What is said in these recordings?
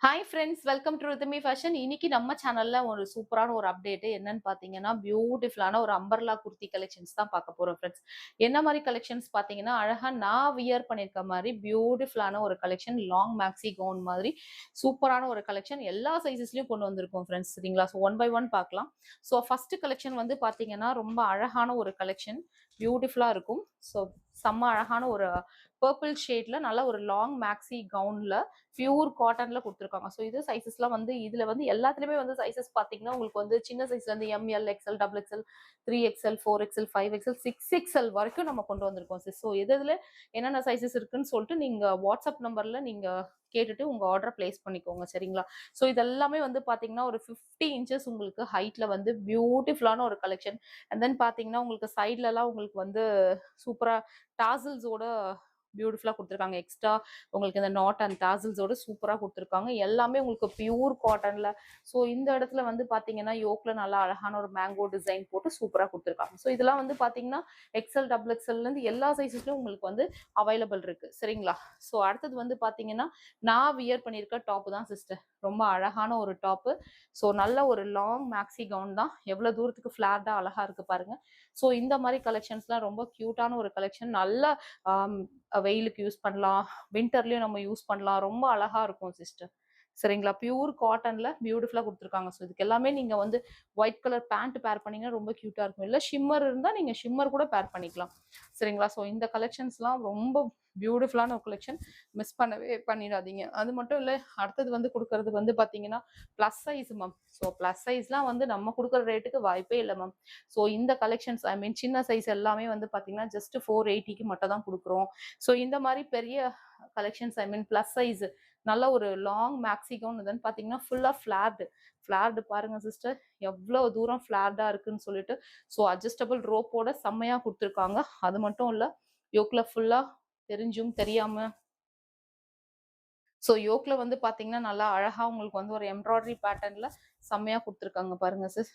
Hi friends, welcome to Rhythmi Fashion. இன்னைக்கு நம்ம சேனல்ல ஒரு சூப்பரான ஒரு அப்டேட் என்னன்னு பாத்தீங்கன்னா, பியூட்டிஃபுல்லான ஒரு அம்பர்லா குர்த்தி கலெக்ஷன்ஸ் தான் பார்க்க போறோம் ஃப்ரெண்ட்ஸ். என்ன மாதிரி கலெக்ஷன்ஸ் பாத்தீங்கன்னா, அழகா நான் வியர் பண்ணிருக்க மாதிரி பியூட்டிஃபுல்லான ஒரு கலெக்ஷன், லாங் மேக்ஸி கவுன் மாதிரி சூப்பரான ஒரு கலெக்ஷன் எல்லா சைசஸ்லயும் கொண்டு வந்திருக்கோம் ஃப்ரெண்ட்ஸ். சரிங்களா? ஸோ ஒன் பை ஒன் பார்க்கலாம். ஸோ ஃபர்ஸ்ட் கலெக்ஷன் வந்து பாத்தீங்கன்னா, ரொம்ப அழகான ஒரு கலெக்ஷன், பியூட்டிஃபுல்லா இருக்கும். ஸோ செம்ம அழகான ஒரு பர்பிள் ஷேட்ல நல்ல ஒரு லாங் மேக்ஸி கவுன்ல பியூர் காட்டன்ல கொடுத்துருக்காங்க. ஸோ இது சைசஸ்லாம் வந்து இதுல வந்து எல்லாத்துலயுமே வந்து சைசஸ் பாத்தீங்கன்னா உங்களுக்கு வந்து சின்ன சைஸ்ல இருந்து ML, XL, double XL, 3XL, 4XL, 5XL, 6XL வரைக்கும் நம்ம கொண்டு வந்திருக்கோம் சிஸ். ஸோ எதுல என்னென்ன சைசஸ் இருக்குன்னு சொல்லிட்டு நீங்க வாட்ஸ்அப் நம்பர்ல நீங்க கேட்டுட்டு உங்க ஆர்டரை பிளேஸ் பண்ணிக்கோங்க. சரிங்களா? ஸோ இதெல்லாமே வந்து பாத்தீங்கன்னா ஒரு 50 இன்ச்சஸ் உங்களுக்கு ஹைட்ல வந்து பியூட்டிஃபுல்லான ஒரு கலெக்ஷன். அண்ட் தென் பாத்தீங்கன்னா உங்களுக்கு சைட்ல எல்லாம் உங்களுக்கு வந்து சூப்பரா டாசல்ஸோட பியூட்டிஃபுல்லா கொடுத்துருக்காங்க. எக்ஸ்ட்ரா உங்களுக்கு இந்த நாட் அண்ட் டாசல்ஸோட சூப்பரா கொடுத்துருக்காங்க. எல்லாமே உங்களுக்கு பியூர் காட்டன்ல. ஸோ இந்த இடத்துல வந்து பாத்தீங்கன்னா யோக்ல நல்லா அழகான ஒரு மேங்கோ டிசைன் போட்டு சூப்பரா கொடுத்துருக்காங்க. ஸோ இதெல்லாம் வந்து பாத்தீங்கன்னா எக்ஸ்எல், டபுள் எக்ஸ்எல்ல இருந்து எல்லா சைஸஸ்லயும் உங்களுக்கு வந்து அவைலபிள் இருக்கு. சரிங்களா? ஸோ அடுத்தது வந்து பாத்தீங்கன்னா நான் வியர் பண்ணியிருக்க டாப் தான் சிஸ்டர். ரொம்ப அழகான ஒரு டாப்பு. ஸோ நல்ல ஒரு லாங் மேக்ஸி கவுன் தான். எவ்வளவு தூரத்துக்கு ஃபிளாட்டா அழகா இருக்கு பாருங்க. ஸோ இந்த மாதிரி கலெக்ஷன்ஸ்லாம் ரொம்ப கியூட்டான ஒரு கலெக்ஷன். நல்ல வெயிலுக்கு யூஸ் பண்ணலாம், வின்டர்லயும் நம்ம யூஸ் பண்ணலாம். ரொம்ப அழகா இருக்கும் சிஸ்டர். சரிங்களா? பியூர் காட்டன்ல பியூட்டிஃபுல்லா கொடுத்துருக்காங்க. ஸோ இதுக்கு எல்லாமே நீங்க வந்து ஒயிட் கலர் பேண்ட் பேர் பண்ணீங்கன்னா ரொம்ப கியூட்டா இருக்கும். இல்ல ஷிம்மர் இருந்தா நீங்க ஷிம்மர் கூட பேர் பண்ணிக்கலாம். சரிங்களா? ஸோ இந்த கலெக்ஷன்ஸ்லாம் ரொம்ப பியூட்டிஃபுல்லான ஒரு கலெக்ஷன். மிஸ் பண்ணவே பண்ணிடாதீங்க. அது மட்டும் இல்ல, அடுத்தது வந்து கொடுக்கறது வந்து பாத்தீங்கன்னா plus size ma'am. So plus சைஸ்லாம் வந்து நம்ம கொடுக்குற ரேட்டுக்கு வாய்ப்பே இல்லை மேம். ஸோ இந்த கலெக்ஷன்ஸ் ஐ மீன் சின்ன சைஸ் எல்லாமே வந்து பாத்தீங்கன்னா ஜஸ்ட் 480க்கு மட்டும் தான் கொடுக்குறோம். ஸோ இந்த மாதிரி பெரிய collections I mean plus size நல்ல ஒரு லாங் மேக்ஸி கவுன் இதுன்னு பாத்தீங்கன்னா ஃபுல்லா ஃபிளார்டு பாருங்க சிஸ்டர், எவ்வளவு தூரம் ஃபிளார்டா இருக்குன்னு சொல்லிட்டு. ஸோ அட்ஜஸ்டபிள் ரோப்போட செம்மையா கொடுத்துருக்காங்க. அது மட்டும் இல்ல, யோக்ல ஃபுல்லா தெரிஞ்சும் தெரியாம. ஸோ யோக்ல வந்து பாத்தீங்கன்னா நல்லா அழகா உங்களுக்கு வந்து ஒரு எம்ப்ராய்டரி பேட்டர்ன்ல செம்மையா கொடுத்துருக்காங்க பாருங்க சிஸ்.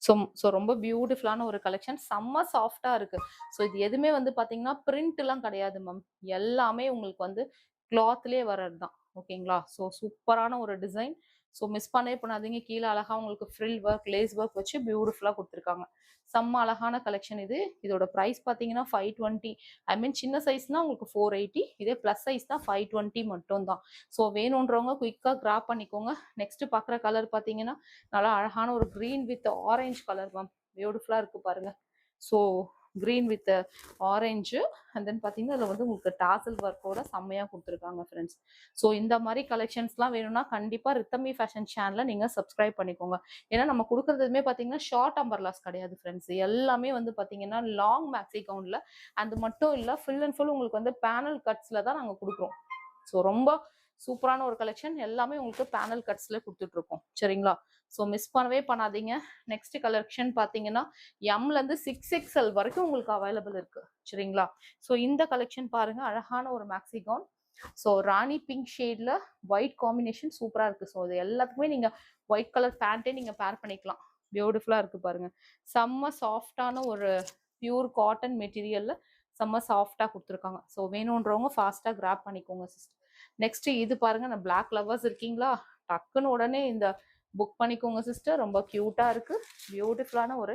ஸோ ஸோ ரொம்ப பியூட்டிஃபுல்லான ஒரு கலெக்ஷன். செம்ம சாஃப்டா இருக்கு. ஸோ இது எதுவுமே வந்து பாத்தீங்கன்னா பிரிண்ட் எல்லாம் கிடையாது மேம். எல்லாமே உங்களுக்கு வந்து கிளாத்லயே வர்றது தான். ஓகேங்களா? ஸோ சூப்பரான ஒரு டிசைன். ஸோ மிஸ் பண்ணவே பண்ணாதீங்க. கீழே அழகா உங்களுக்கு ஃப்ரில் ஒர்க், லேஸ் ஒர்க் வச்சு பியூட்டிஃபுல்லா கொடுத்துருக்காங்க. செம்ம அழகான கலெக்ஷன் இது. இதோட பிரைஸ் பாத்தீங்கன்னா 520. ஐ மீன் சின்ன சைஸ்னா உங்களுக்கு 480. இதே பிளஸ் சைஸ் தான் 520 மட்டும் தான். ஸோ வேணுன்றவங்க குயிக்கா கிராப் பண்ணிக்கோங்க. நெக்ஸ்ட் பாக்குற கலர் பாத்தீங்கன்னா நல்லா அழகான ஒரு green with orange colour ma'am. பியூட்டிஃபுல்லா இருக்கு பாருங்க. So green with orange and then பாத்தீங்கன்னா இதுல வந்து உங்களுக்கு டாசல் ஒர்க்கோட செம்மையா கொடுத்துருக்காங்க ஃப்ரெண்ட்ஸ். ஸோ இந்த மாதிரி கலெக்ஷன்ஸ்லாம் வேணும்னா கண்டிப்பா ரித்தமி ஃபேஷன் சேனலை நீங்க சப்ஸ்கிரைப் பண்ணிக்கோங்க. ஏன்னா நம்ம கொடுக்கறதுமே பாத்தீங்கன்னா ஷார்ட் அம்பர்லாஸ் கிடையாது ஃப்ரெண்ட்ஸ். எல்லாமே வந்து பாத்தீங்கன்னா லாங் மேக்ஸி கவுன்ல. அது மட்டும் இல்ல, ஃபுல் அண்ட் ஃபுல் உங்களுக்கு வந்து பேனல் கட்ஸ்ல தான் நாங்க கொடுக்குறோம். ஸோ ரொம்ப சூப்பரான ஒரு கலெக்ஷன். எல்லாமே உங்களுக்கு பேனல் கட்ஸ்ல கொடுத்துட்டு இருக்கோம். சரிங்களா? ஸோ மிஸ் பண்ணவே பண்ணாதீங்க. நெக்ஸ்ட் கலெக்ஷன் பாத்தீங்கன்னா எம்ல இருந்து 6XL வரைக்கும் உங்களுக்கு அவைலபிள் இருக்கு. சரிங்களா? ஸோ இந்த கலெக்ஷன் பாருங்க, அழகான ஒரு மேக்ஸி கவுன். ஸோ ராணி பிங்க் ஷேட்ல ஒயிட் காம்பினேஷன் சூப்பரா இருக்கு. ஸோ இது எல்லாத்துக்குமே நீங்க ஒயிட் கலர் பேண்டே நீங்க பேர் பண்ணிக்கலாம். பியூட்டிஃபுல்லா இருக்கு பாருங்க. செம்ம சாஃப்டான ஒரு பியூர் காட்டன் மெட்டீரியல்ல செம்ம சாஃப்டா கொடுத்துருக்காங்க. ஸோ வேணுன்றவங்க ஃபாஸ்டா கிராப் பண்ணிக்கோங்க சிஸ்டர். நெக்ஸ்ட் இது பாருங்க, நான் பிளாக் லவர்ஸ் இருக்கீங்களா, டக்குன்னு உடனே இந்த புக் பண்ணிக்கோங்க சிஸ்டர். ரொம்ப கியூட்டா இருக்கு. பியூட்டிஃபுல்லான ஒரு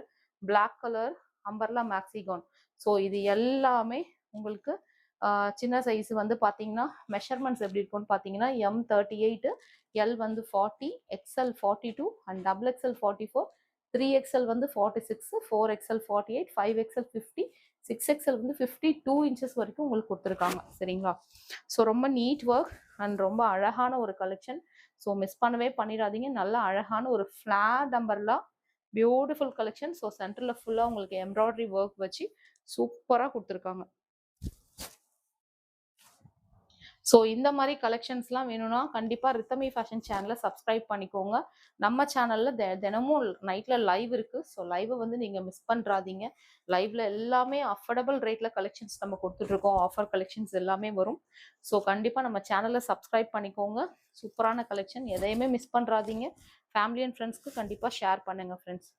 black colour umbrella maxi gown. So இது எல்லாமே உங்களுக்கு சின்ன சைஸ் வந்து பாத்தீங்கன்னா மெஷர்மெண்ட்ஸ் எப்படி இருக்கும்னு பாத்தீங்கன்னா M38, எல் வந்து 40, XL 42 and double XL 44, 3XL வந்து 46, 4XL 48, 5XL 50, 6XL வந்து 52 இன்ச்சஸ் வரைக்கும் உங்களுக்கு கொடுத்துருக்காங்க. சரிங்களா? ஸோ ரொம்ப நீட் ஒர்க் அண்ட் ரொம்ப அழகான ஒரு கலெக்ஷன். ஸோ மிஸ் பண்ணவே பண்ணிடாதீங்க. நல்ல அழகான ஒரு flat umbrella beautiful collection. So சென்டர்ல ஃபுல்லா உங்களுக்கு எம்ப்ராய்டரி ஒர்க் வச்சு சூப்பரா கொடுத்துருக்காங்க. ஸோ இந்த மாதிரி கலெக்ஷன்ஸ்லாம் வேணும்னா கண்டிப்பா ரித்தமி ஃபேஷன் சேனலை சப்ஸ்கிரைப் பண்ணிக்கோங்க. நம்ம சேனல்ல தினமும் நைட்ல லைவ் இருக்கு. ஸோ லைவை வந்து நீங்க மிஸ் பண்றாதீங்க. லைவ்ல எல்லாமே அஃபோர்டபுள் ரேட்ல கலெக்ஷன்ஸ் நம்ம கொடுத்துட்டு இருக்கோம். ஆஃபர் கலெக்ஷன்ஸ் எல்லாமே வரும். ஸோ கண்டிப்பா நம்ம சேனலை சப்ஸ்கிரைப் பண்ணிக்கோங்க. சூப்பரான கலெக்ஷன், எதையுமே மிஸ் பண்றாதீங்க. ஃபேமிலி அண்ட் ஃப்ரெண்ட்ஸ்க்கு கண்டிப்பா ஷேர் பண்ணுங்க friends.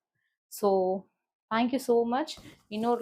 So thank you so much. இன்னொரு